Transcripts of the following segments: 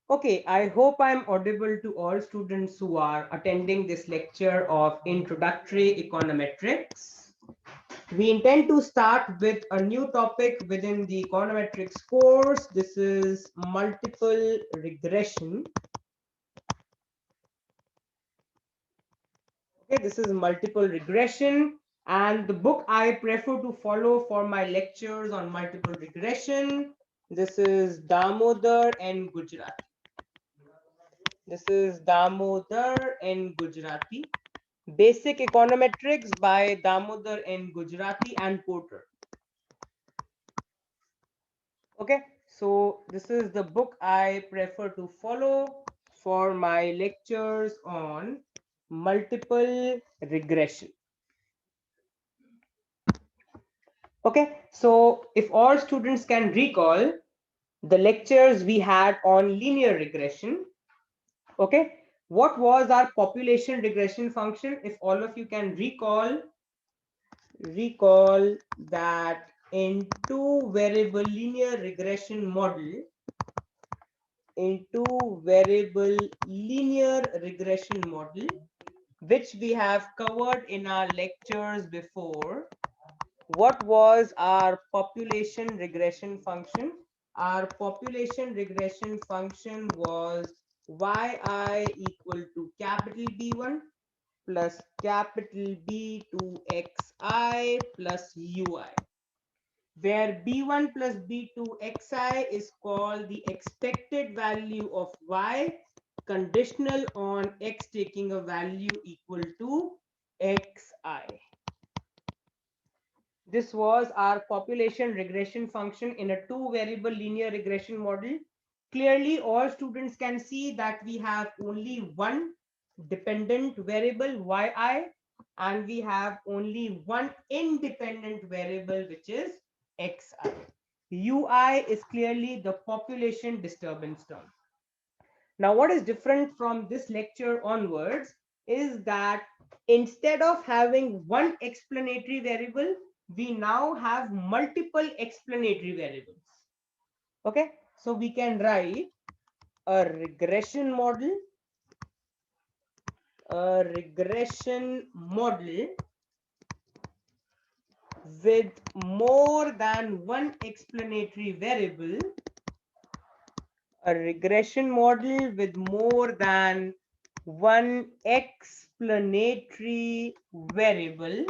Okay, I hope I'm audible to all students who are attending this lecture of Introductory Econometrics. We intend to start with a new topic within the econometrics course. This is multiple regression. Okay, this is multiple regression, and the book I prefer to follow for my lectures on multiple regression. This is Damodar and Gujarati. This is Damodar and Gujarati. Basic Econometrics by Damodar and Gujarati and Porter. Okay, so this is the book I prefer to follow for my lectures on multiple regression. Okay, so if all students can recall the lectures we had on linear regression, okay, what was our population regression function? If all of you can recall that in two variable linear regression model, which we have covered in our lectures before, what was our population regression function? Our population regression function was yi equal to capital B1 plus capital B2 xi plus ui, where b1 plus b2 xi is called the expected value of y conditional on x taking a value equal to xi. This was our population regression function in a two variable linear regression model. Clearly, all students can see that we have only one dependent variable yi, and we have only one independent variable, which is xi. Ui is clearly the population disturbance term. Now, what is different from this lecture onwards is that instead of having one explanatory variable, we now have multiple explanatory variables. Okay, so we can write a regression model, with more than one explanatory variable, a regression model with more than one explanatory variable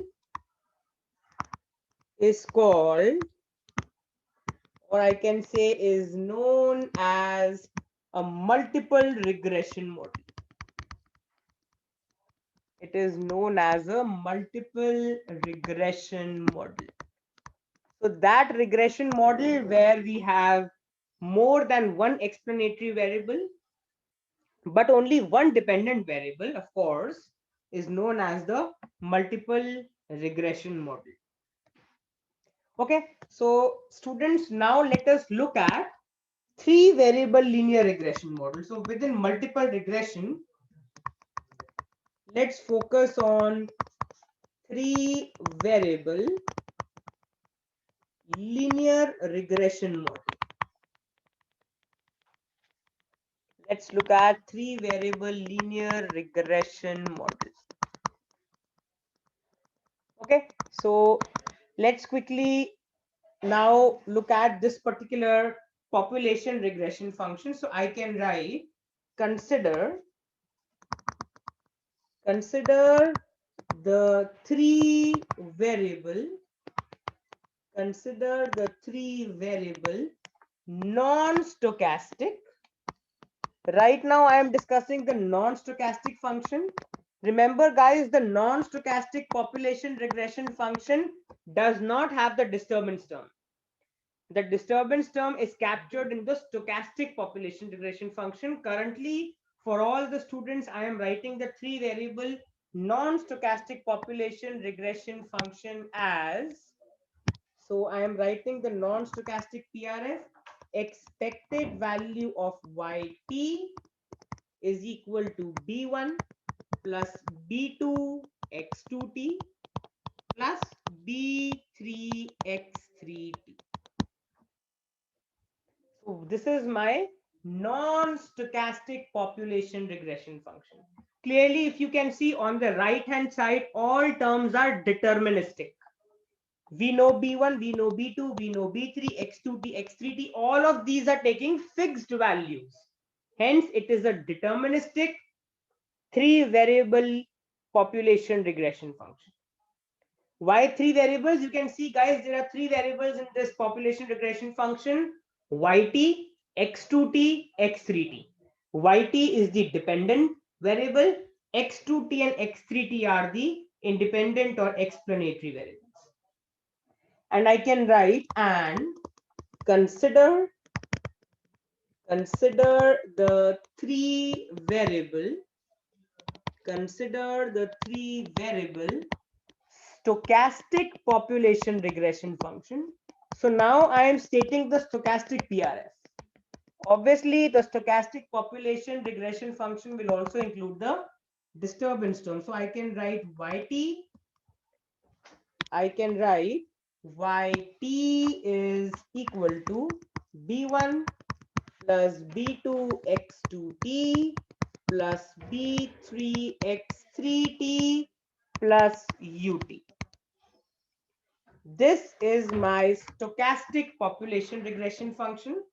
is called, or I can say is known as, a multiple regression model. It is known as a multiple regression model. So that regression model where we have more than one explanatory variable but only one dependent variable, of course, is known as the multiple regression model. Okay, so students, now let us look at three variable linear regression model. So within multiple regression, let's focus on three variable linear regression model. Let's look at three variable linear regression model. Okay, so let's quickly now look at this particular population regression function. So I can write, consider the three variable non-stochastic. Right now I am discussing the non-stochastic function. Remember guys, the non-stochastic population regression function does not have the disturbance term. The disturbance term is captured in the stochastic population regression function. Currently, for all the students, I am writing the three variable non-stochastic population regression function as, so I am writing the non-stochastic PRF, expected value of yt is equal to b1 plus b2 x2t plus b3 x3t. So this is my non-stochastic population regression function. Clearly, if you can see on the right hand side, all terms are deterministic. We know B1, we know B2, we know B3, X2T, X3T, all of these are taking fixed values. Hence, it is a deterministic 3-variable population regression function. Why 3 variables? You can see, guys, there are 3 variables in this population regression function: YT, X2T, X3T. YT is the dependent variable, X2T and X3T are the independent or explanatory variables. And I can write and consider the 3 variable stochastic population regression function. So now I am stating the stochastic PRF. Obviously, the stochastic population regression function will also include the disturbance term. So I can write YT. I can write YT is equal to B1 plus B2 X2T plus B3 X3T plus UT. This is my stochastic population regression function.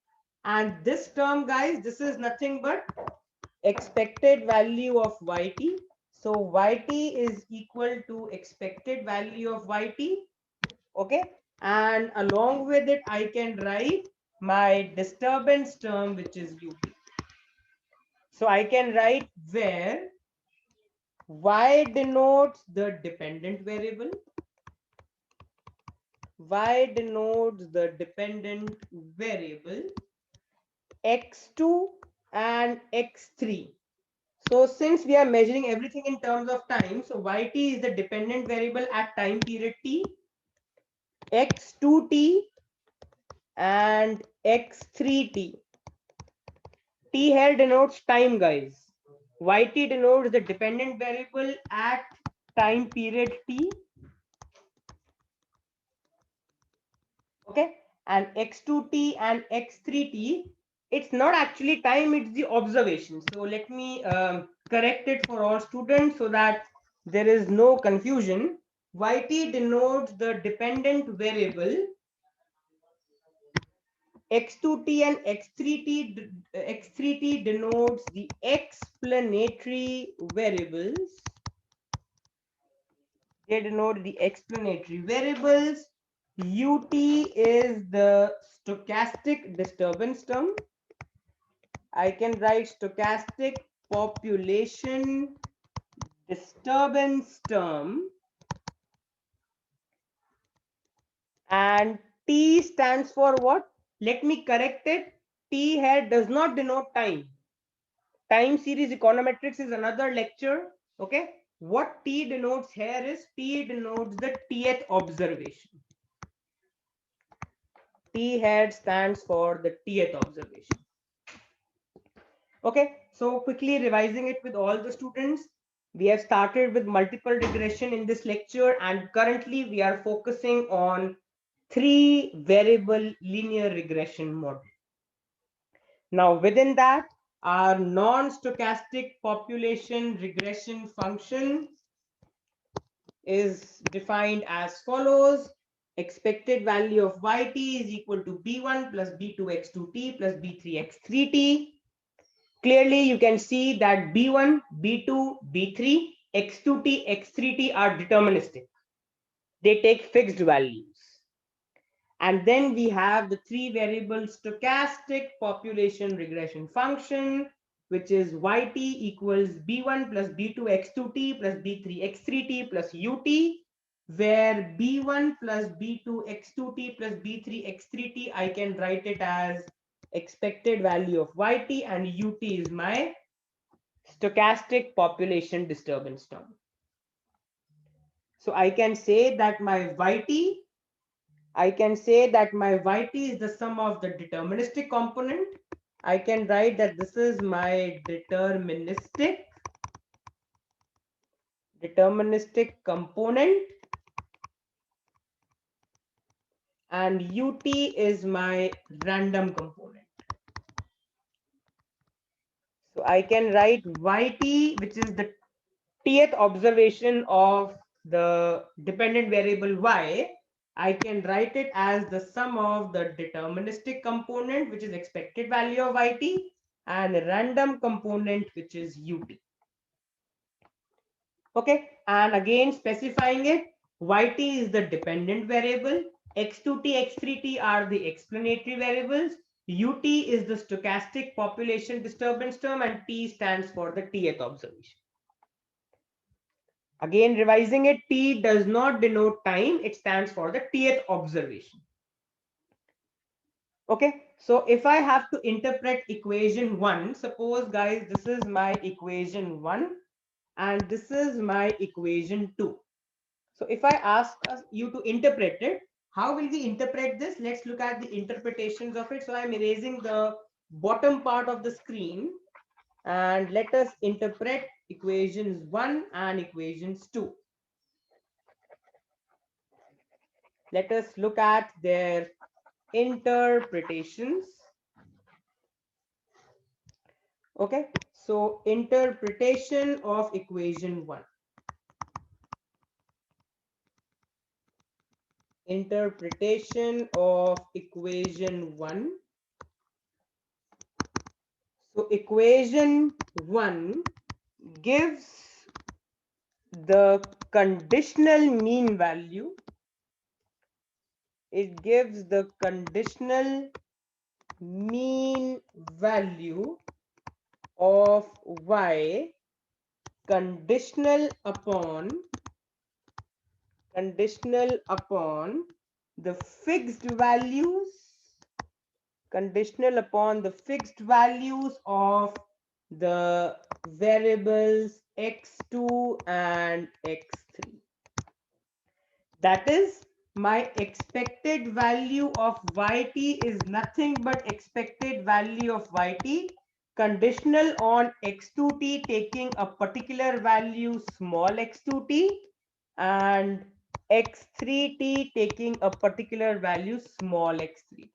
And this term, guys, this is nothing but expected value of YT. So YT is equal to expected value of YT. Okay. And along with it, I can write my disturbance term, which is UT. So I can write where Y denotes the dependent variable. Y denotes the dependent variable, X2 and X3. So since we are measuring everything in terms of time, so YT is the dependent variable at time period T, X2T and X3T. T here denotes time, guys. YT denotes the dependent variable at time period T. Okay, and X2T and X3T, it's not actually time, it's the observation. So let me correct it for all students so that there is no confusion. YT denotes the dependent variable, X2T and X3T denotes the explanatory variables. They denote the explanatory variables. UT is the stochastic disturbance term. I can write stochastic population disturbance term. And T stands for what? Let me correct it. T here does not denote time. Time series econometrics is another lecture. Okay. What T denotes here is T denotes the Tth observation. T head stands for the Tth observation. Okay, so quickly revising it with all the students. We have started with multiple regression in this lecture, and currently we are focusing on 3-variable linear regression model. Now within that, our non-stochastic population regression function is defined as follows. Expected value of YT is equal to B1 plus B2 X2T plus B3 X3T. Clearly, you can see that B1, B2, B3, X2T, X3T are deterministic. They take fixed values. And then we have the 3-variable stochastic population regression function, which is YT equals B1 plus B2 X2T plus B3 X3T plus UT, where B1 plus B2 X2T plus B3 X3T, I can write it as expected value of YT, and UT is my stochastic population disturbance term. So I can say that my YT is the sum of the deterministic component. I can write that this is my deterministic component, and UT is my random component. So I can write yt, which is the tth observation of the dependent variable y. I can write it as the sum of the deterministic component, which is expected value of yt, and random component, which is ut. Okay, and again specifying it, yt is the dependent variable, x2t, x3t are the explanatory variables, ut is the stochastic population disturbance term, and t stands for the tth observation. Again, revising it, t does not denote time, it stands for the tth observation. Okay, so if I have to interpret equation 1, suppose guys, this is my equation 1 and this is my equation 2. So if I ask you to interpret it, how will we interpret this? Let's look at the interpretations of it. So I'm erasing the bottom part of the screen and let us interpret equations 1 and equations 2. Let us look at their interpretations. Okay, so interpretation of equation 1. Interpretation of equation 1. So equation 1 gives the conditional mean value. It gives the conditional mean value of y conditional upon the fixed values, conditional upon the fixed values of the variables x2 and x3. That is, my expected value of yt is nothing but expected value of yt conditional on x2t taking a particular value small x2t and x3t taking a particular value small x3t.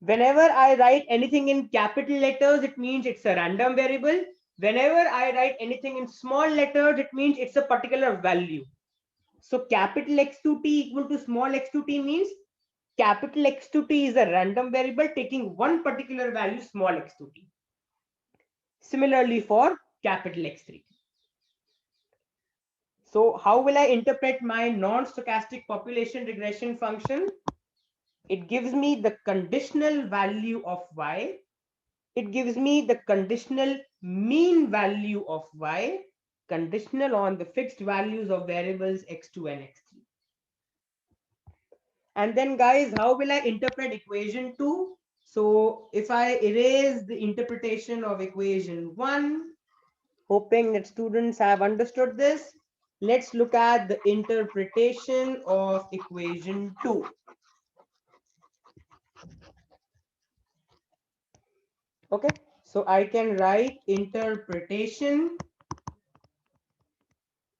Whenever I write anything in capital letters, it means it's a random variable. Whenever I write anything in small letters, it means it's a particular value. So capital X2t equal to small x2t means capital X2t is a random variable taking one particular value small x2t. Similarly for capital X3. So how will I interpret my non-stochastic population regression function? It gives me the conditional value of y. It gives me the conditional mean value of y, conditional on the fixed values of variables x2 and x3. And then guys, how will I interpret equation 2? So if I erase the interpretation of equation 1, hoping that students have understood this, let's look at the interpretation of equation 2. Okay, so I can write interpretation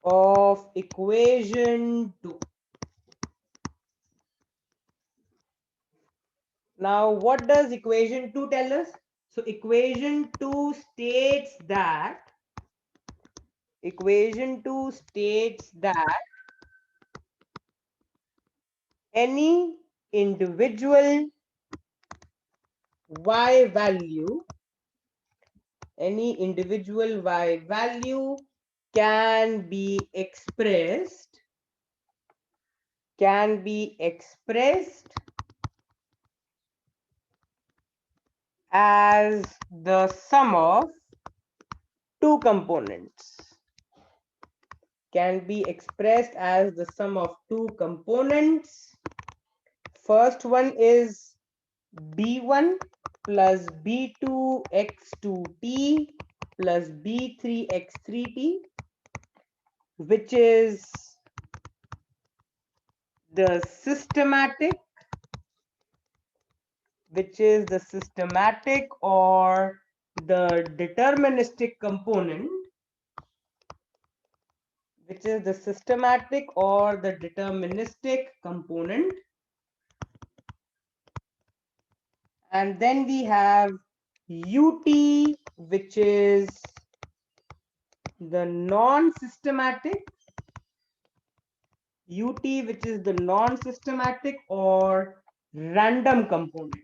of equation 2. Now, what does equation 2 tell us? So equation 2 states that any individual y value can be expressed as the sum of two components. Can be expressed as the sum of two components. First one is b1 plus b2 x2t plus b3 x3t, which is the systematic or the deterministic component, and then we have UT, which is the non-systematic, UT, which is the non-systematic or random component.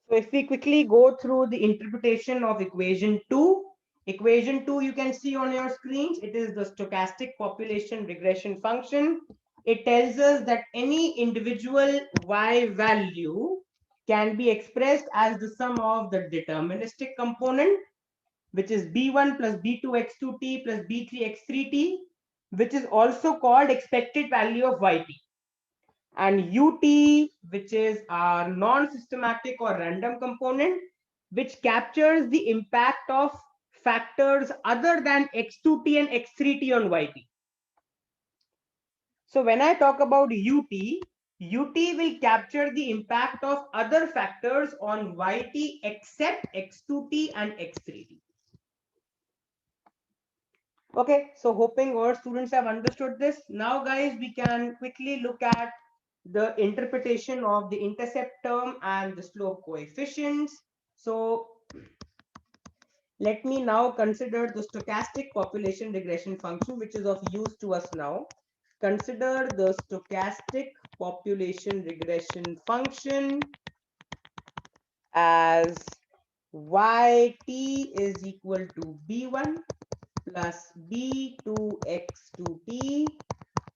So if we quickly go through the interpretation of equation 2, equation 2 you can see on your screens, it is the stochastic population regression function. It tells us that any individual y value can be expressed as the sum of the deterministic component, which is b1 plus b2 x2t plus b3 x3t, which is also called expected value of yt, and UT, which is our non-systematic or random component, which captures the impact of factors other than x2t and x3t on yt. So when I talk about UT will capture the impact of other factors on yt except x2t and x3t. Okay, so hoping all students have understood this. Now, guys, we can quickly look at the interpretation of the intercept term and the slope coefficients. So let me now consider the stochastic population regression function, which is of use to us now. Consider the stochastic population regression function as yt is equal to b1 plus b2x2t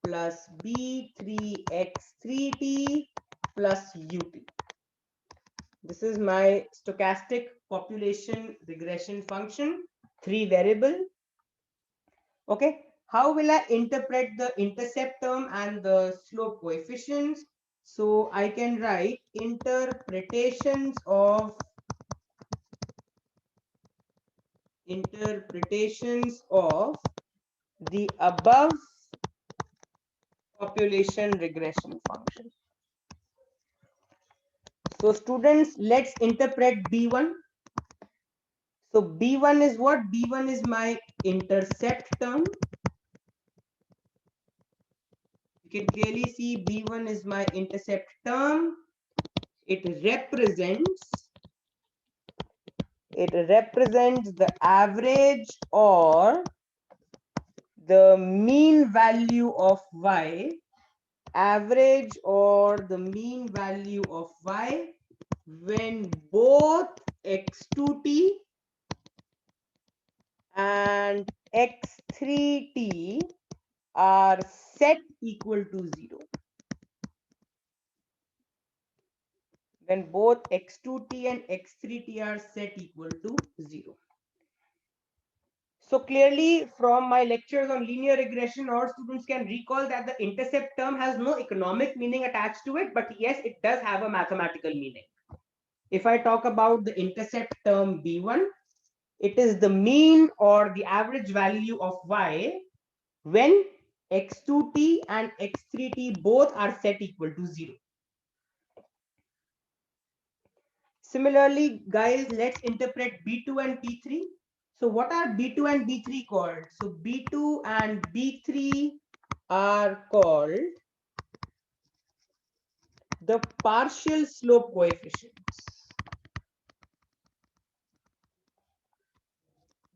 plus b3x3t plus ut. This is my stochastic population regression function, 3 variable. Okay, how will I interpret the intercept term and the slope coefficients? So I can write interpretations of the above population regression function. So students, let's interpret B1. So B1 is what? B1 is my intercept term. You can clearly see B1 is my intercept term. It represents the average or the mean value of y, average or the mean value of y when both x2t and x3t are set equal to 0. When both x2t and x3t are set equal to 0. So clearly from my lectures on linear regression, all students can recall that the intercept term has no economic meaning attached to it, but yes, it does have a mathematical meaning. If I talk about the intercept term B1, it is the mean or the average value of y when x2t and x3t both are set equal to 0. Similarly, guys, let's interpret B2 and B3. So what are B2 and B3 called? So B2 and B3 are called the partial slope coefficients.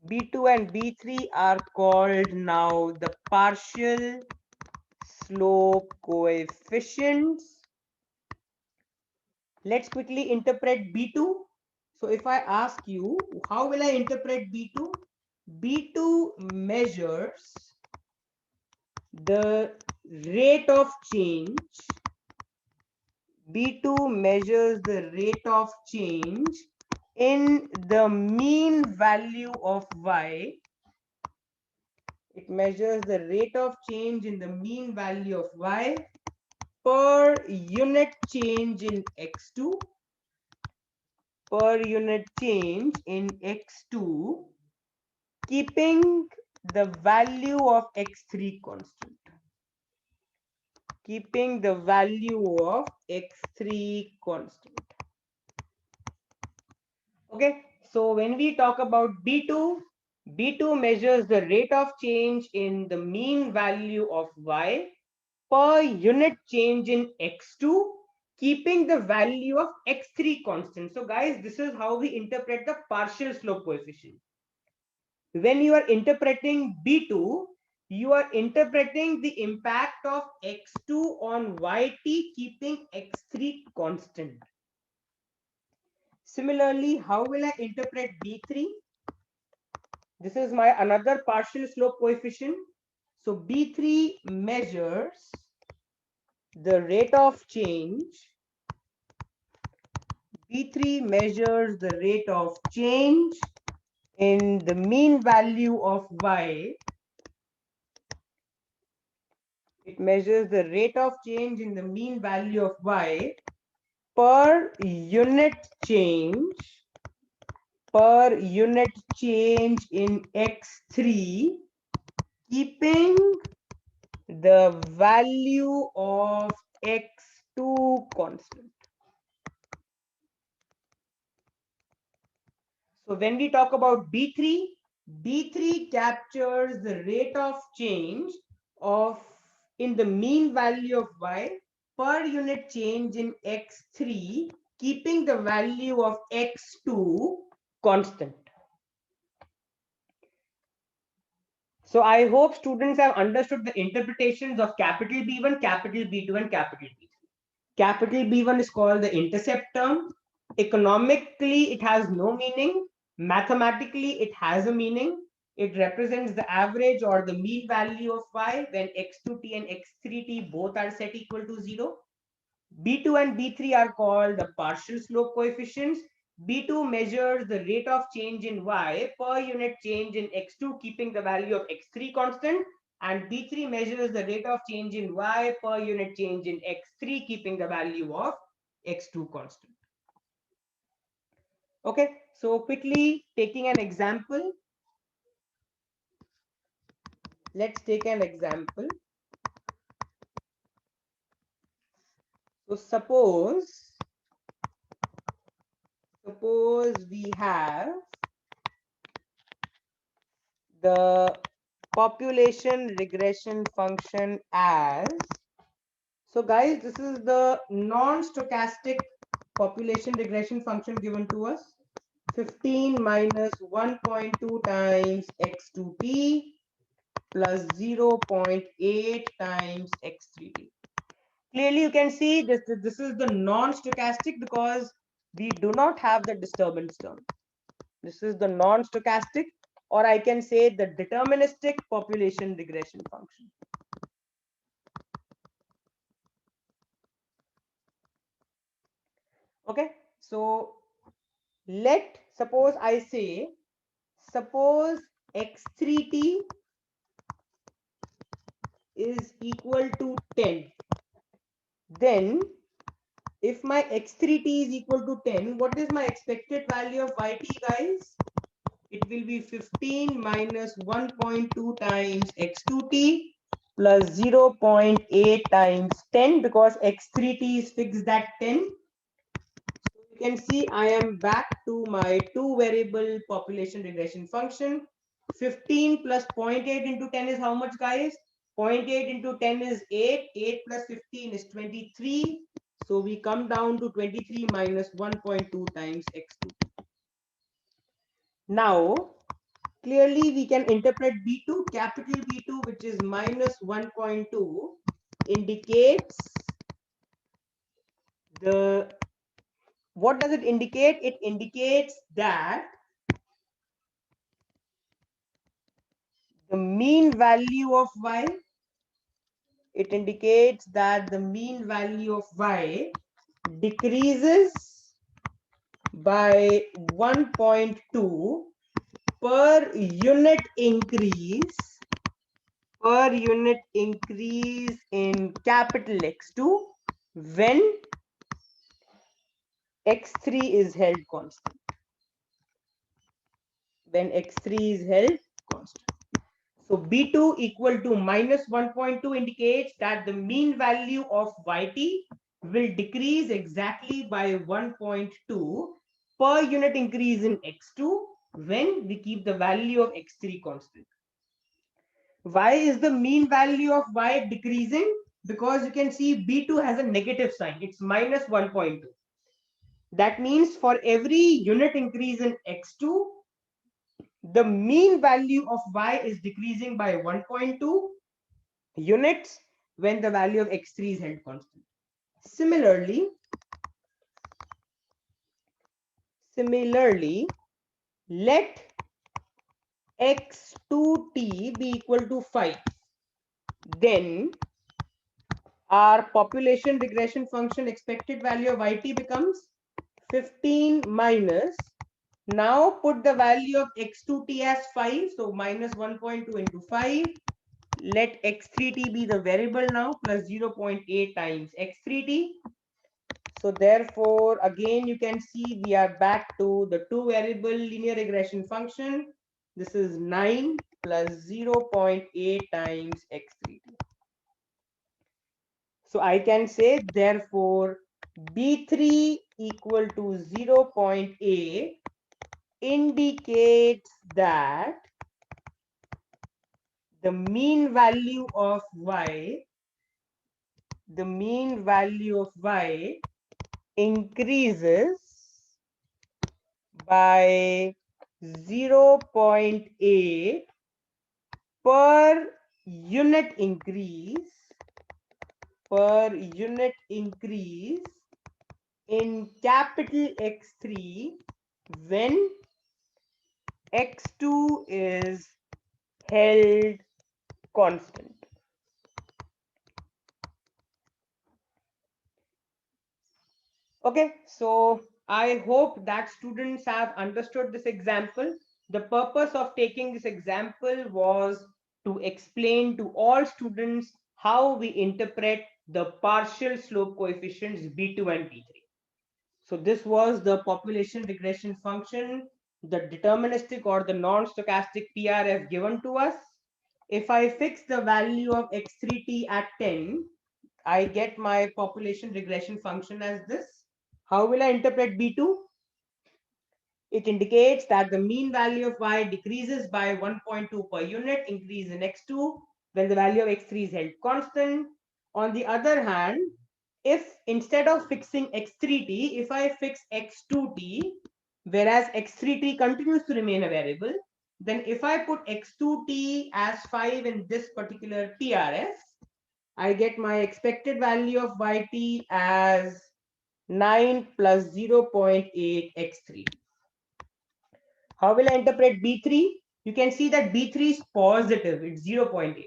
B2 and B3 are called now the partial slope coefficients. Let's quickly interpret B2. So if I ask you, how will I interpret B2? B2 measures the rate of change. B2 measures the rate of change in the mean value of y. It measures the rate of change in the mean value of y per unit change in x2, per unit change in x2, keeping the value of x3 constant. Keeping the value of x3 constant. Okay, so when we talk about B2, B2 measures the rate of change in the mean value of y per unit change in x2, keeping the value of x3 constant. So guys, this is how we interpret the partial slope coefficient. When you are interpreting B2, you are interpreting the impact of x2 on yt, keeping x3 constant. Similarly, how will I interpret B3? This is my another partial slope coefficient. So B3 measures the rate of change. B3 measures the rate of change in the mean value of y. It measures the rate of change in the mean value of y per unit change in x3, keeping the value of x2 constant. So when we talk about B3 captures the rate of change of in the mean value of y per unit change in x3, keeping the value of x2 constant. So I hope students have understood the interpretations of capital B1, capital B2, and capital B3. Capital B1 is called the intercept term. Economically, it has no meaning. Mathematically, it has a meaning. It represents the average or the mean value of y when x2t and x3t both are set equal to 0. B2 and B3 are called the partial slope coefficients. B2 measures the rate of change in y per unit change in x2, keeping the value of x3 constant. And B3 measures the rate of change in y per unit change in x3, keeping the value of x2 constant. Okay, so quickly taking an example. Let's take an example. So suppose we have the population regression function as, so guys, this is the non-stochastic population regression function given to us, 15 minus 1.2 times x2t plus 0.8 times x3t. Clearly you can see this is the non-stochastic because we do not have the disturbance term. This is the non-stochastic, or I can say the deterministic population regression function. Okay, so suppose I say, suppose x3t is equal to 10. Then if my x3t is equal to 10, what is my expected value of yt, guys? It will be 15 minus 1.2 times x2t plus 0.8 times 10, because x3t is fixed at 10. So you can see I am back to my two variable population regression function. 15 plus 0.8 into 10 is how much, guys? 0.8 into 10 is 8. 8 plus 15 is 23. So we come down to 23 minus 1.2 times x2. Now, clearly we can interpret B2, capital B2, which is minus 1.2, indicates the, what does it indicate? It indicates that the mean value of y, it indicates that the mean value of y decreases by 1.2 per unit increase in capital X2 when x3 is held constant. When x3 is held constant. So B2 equal to minus 1.2 indicates that the mean value of yt will decrease exactly by 1.2 per unit increase in x2 when we keep the value of x3 constant. Why is the mean value of y decreasing? because you can see B2 has a negative sign. It's minus 1.2. That means for every unit increase in X2, the mean value of Y is decreasing by 1.2 units when the value of X3 is held constant. Similarly, let X2T be equal to 5. Then our population regression function expected value of YT becomes 15 minus. Now put the value of X2T as 5. So minus 1.2 into 5. Let X3T be the variable now, plus 0.8 times X3T. So therefore, again, you can see we are back to the two variable linear regression function. This is 9 plus 0.8 times X3T. So I can say, therefore, B3 equal to 0.8 indicates that the mean value of Y increases by 0.8 per unit increase in capital X3 when X2 is held constant. Okay, so I hope that students have understood this example. The purpose of taking this example was to explain to all students how we interpret the partial slope coefficients B2 and B3. So this was the population regression function, the deterministic or the non-stochastic PRF given to us. If I fix the value of X3T at 10, I get my population regression function as this. How will I interpret B2? It indicates that the mean value of Y decreases by 1.2 per unit increase in X2 when the value of X3 is held constant. On the other hand, if instead of fixing X3T, if I fix X2T, whereas X3T continues to remain a variable, then if I put X2T as 5 in this particular PRF, I get my expected value of YT as 9 plus 0.8 X3. How will I interpret B3? You can see that B3 is positive, it's 0.8.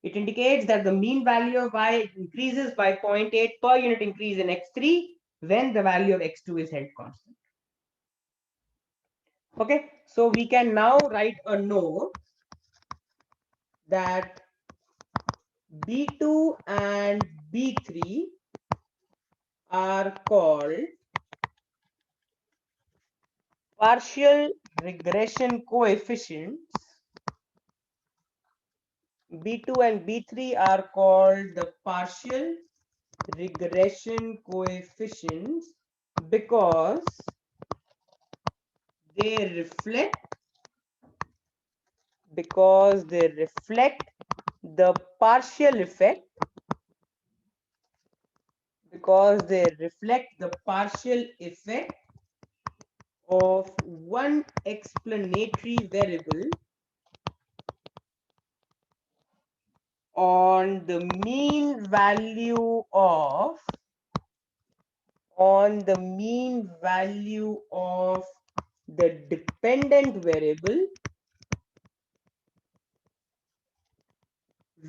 It indicates that the mean value of Y increases by 0.8 per unit increase in X3 when the value of X2 is held constant. Okay, so we can now write a note that B2 and B3 are called partial regression coefficients. B2 and B3 are called the partial regression coefficients because they reflect the partial effect of one explanatory variable on the mean value of the dependent variable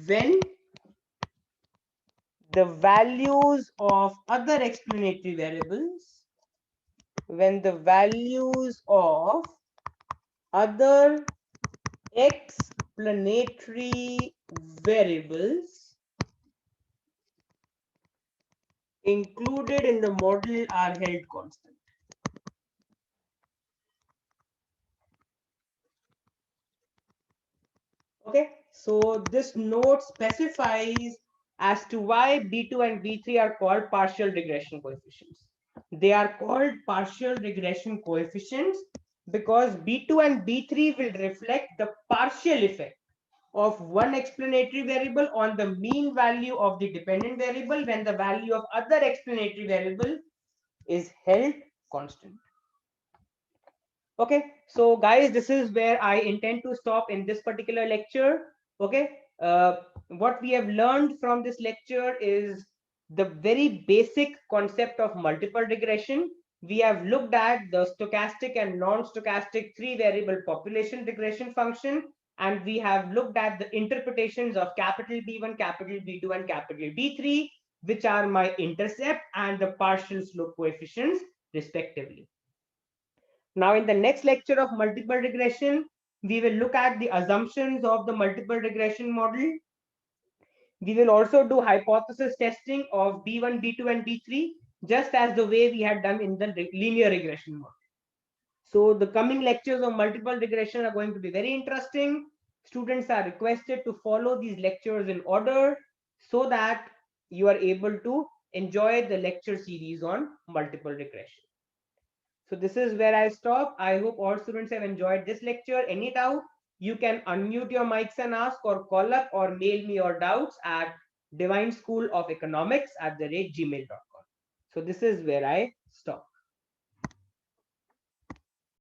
when the values of other explanatory variables, when the values of other explanatory variables included in the model are held constant. Okay, so this note specifies as to why B2 and B3 are called partial regression coefficients. They are called partial regression coefficients because B2 and B3 will reflect the partial effect of one explanatory variable on the mean value of the dependent variable when the value of other explanatory variable is held constant. Okay, so guys, this is where I intend to stop in this particular lecture. Okay, what we have learned from this lecture is the very basic concept of multiple regression. We have looked at the stochastic and non-stochastic three variable population regression function, and we have looked at the interpretations of capital B1, capital B2, and capital B3, which are my intercept and the partial slope coefficients respectively. Now, in the next lecture of multiple regression, we will look at the assumptions of the multiple regression model. We will also do hypothesis testing of B1, B2, and B3, just as the way we had done in the linear regression model. So the coming lectures of multiple regression are going to be very interesting. Students are requested to follow these lectures in order so that you are able to enjoy the lecture series on multiple regression. So this is where I stop. I hope all students have enjoyed this lecture. Any doubt, you can unmute your mics and ask, or call up or mail me your doubts at divineschooloфeconomics@gmail.com. So this is where I stop.